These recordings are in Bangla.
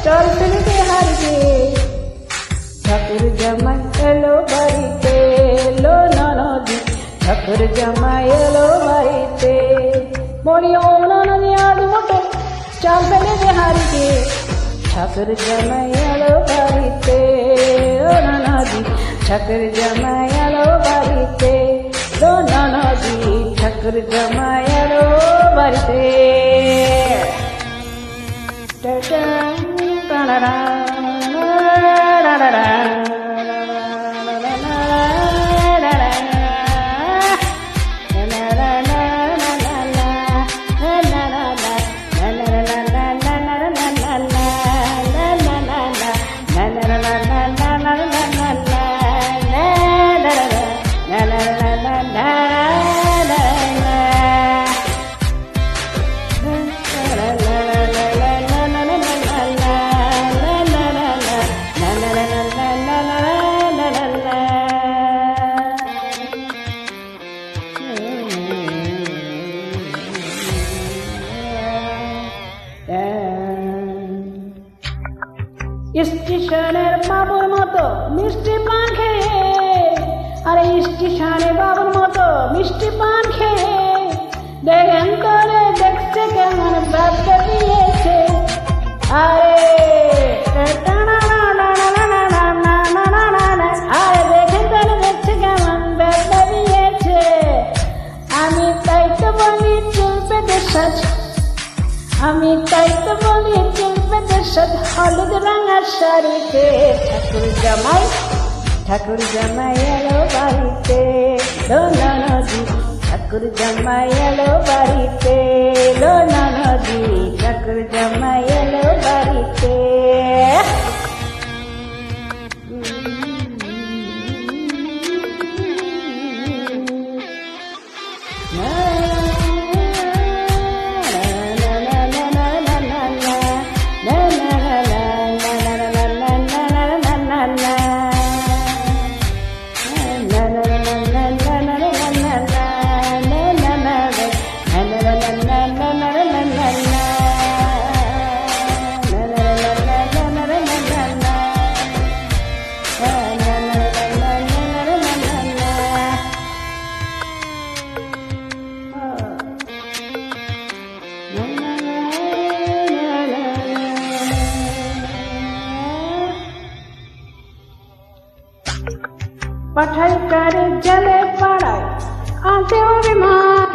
চল ফেলতে হারিয়ে ঠাকুর জামাই এলো বাড়িতে এলো ননদি ঠাকুর জামাই এলো বাড়িতে বলিও ননদি আজ মোটর চল ফেলতে হারিয়ে ঠাকুর জামাই এলো বাড়িতে ও ননদি ঠাকুর জামাই এলো বাড়িতে ও ননদি ঠাকুর জামাই এলো বাড়িতে স্টেশনের বাবুর মতো মিষ্টি পান খেয়ে আরে স্টেশনে বাবুর মতো মিষ্টি পান খেয়ে দেখেন করে দেখছে কেমন ব্যবসা দিয়েছে আরে আরে দেখেন করে দেখছে কেমন ব্যবসা দিয়েছে আমি তাই তো বলি চুল পেতে সাজ আমি তাই তো বলি চুল পেতে সাজ হলুদ রঙের শাড়িতে ঠাকুর জামাই এলো বাড়িতে লো ননদি ঠাকুর জামাই এলো বাড়িতে লো ননদি ঠাকুর জামাই এলো বাড়িতে पढ़ाई करे जले पढ़ाई आते हो बीमार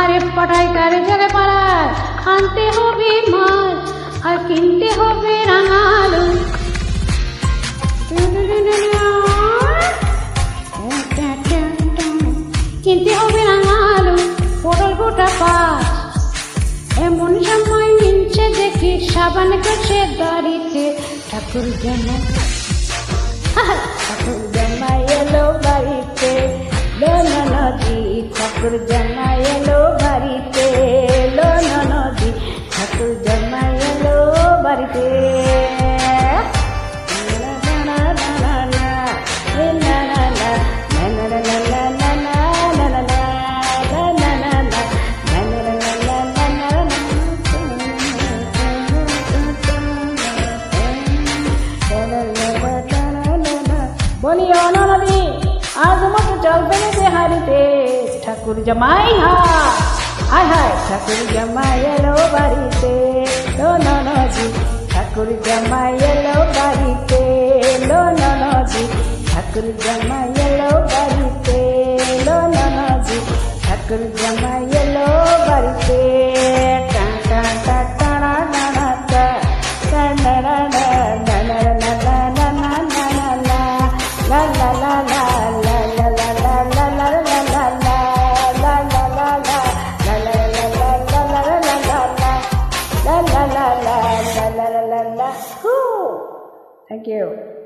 अरे पढ़ाई करे जले पढ़ाई आते हो बीमार और किनते हो बेरंगालू किनते हो बेरंगालू पोटल गोटा पास এমন সময় নিচে দেখি সাবান কাছে গাড়িতে ঠাকুর জামাই এলো বাড়িতে লো ননদি ঠাকুর জামাই এলো বাড়িতে লো ননদি ঠাকুর জামাই এলো বাড়িতে বলিও ননদি আজ মতো চল ফেলতে হারিতে ঠাকুর জামাই হায় হায় ঠাকুর জামাই এলো বাড়িতে লো ননদি ঠাকুর জামাই এলো বাড়িতে লো ননদি ঠাকুর জামাই এলো বাড়িতে লো ননদি ঠাকুর জামাই এলো বাড়িতে la la la la la la la la la la la. Whoo! Thank you.